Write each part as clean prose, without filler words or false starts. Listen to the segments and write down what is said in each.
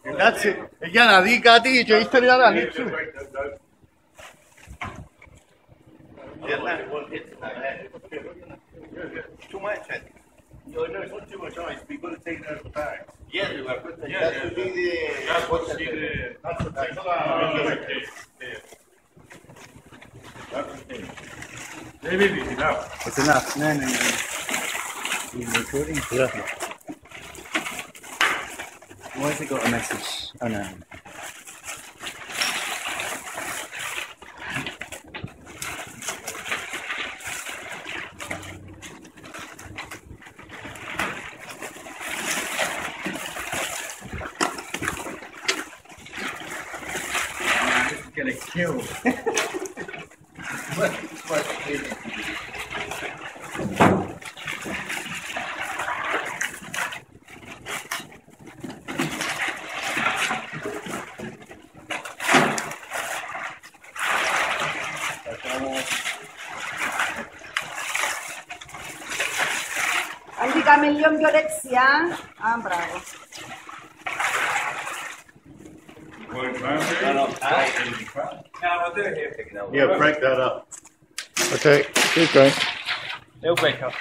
Grazie. E Chiara, ricati, c'è storia da lì. Too much. No, it's not too much ice. We've got to take it out of the bag. Yeah, we have. That would be that's what's the maybe it's enough. It's enough. No. You're recording? Yeah. Why has it got a message? Oh no. Gonna kill. Anche camelion violezia? Ah, bravo. Yeah, break that up. Okay, keep going. It'll break up.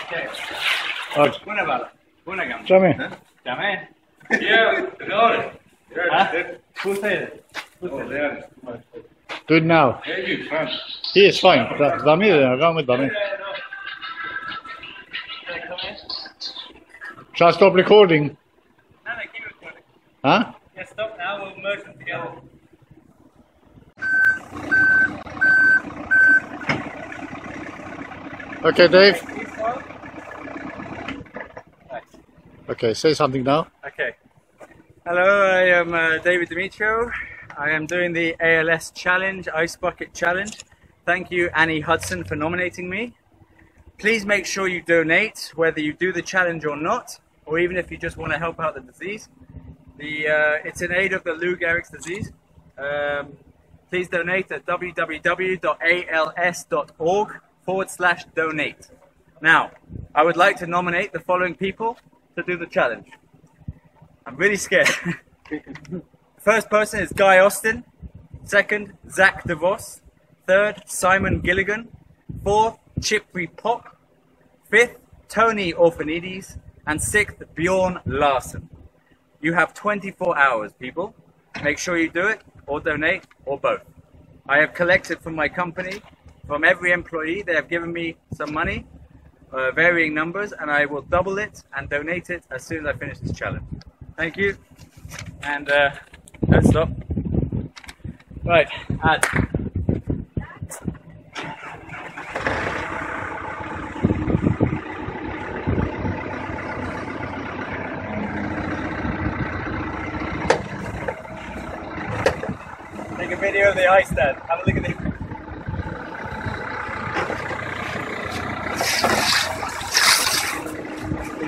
Okay. Una bala. Una gamba. Jamie. Jamie. Yeah, no. Who's it? Do it now. He is fine. Dami, wrong with Dami. Shall I stop recording? No, keep recording. Huh? Yeah, stop now. We'll merge them together. Okay, Dave. Okay, say something now. Okay. Hello, I am David Demetrio. I am doing the ALS Challenge, Ice Bucket Challenge. Thank you, Annie Hudson, for nominating me. Please make sure you donate, whether you do the challenge or not, or even if you just want to help out the disease. It's in aid of the Lou Gehrig's disease. Please donate at www.als.org/donate. Now, I would like to nominate the following people to do the challenge. I'm really scared. First person is Guy Austin. Second, Zach DeVos. Third, Simon Gilligan. Fourth, Chipri Pop. Fifth, Tony Orphanides. And sixth, Bjorn Larson. You have 24 hours, people. Make sure you do it, or donate, or both. I have collected from my company, from every employee. They have given me some money, varying numbers, and I will double it and donate it as soon as I finish this challenge. Thank you. And don't stop. Right, add. Take a video of the ice stand. Have a look at it.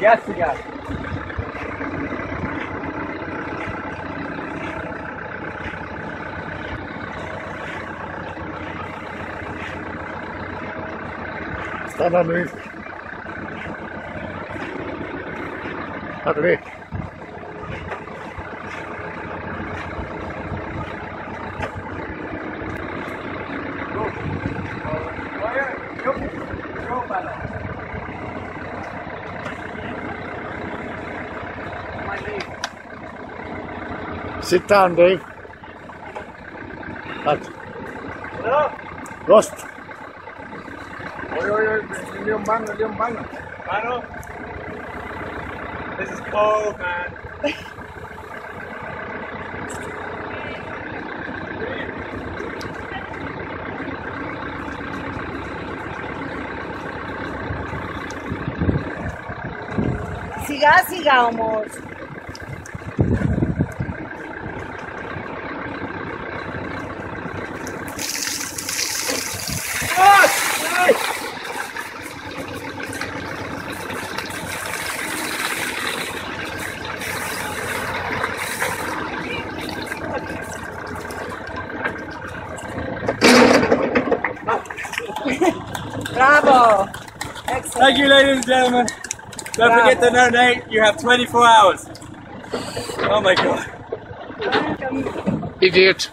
Gas. Stand underneath. Underneath. Sit down, Dave. Lost. Mano, this is cold, man. Sigamos. Bravo. Excellent. Thank you, ladies and gentlemen. Don't forget to donate. You have 24 hours. Oh my god. Idiot.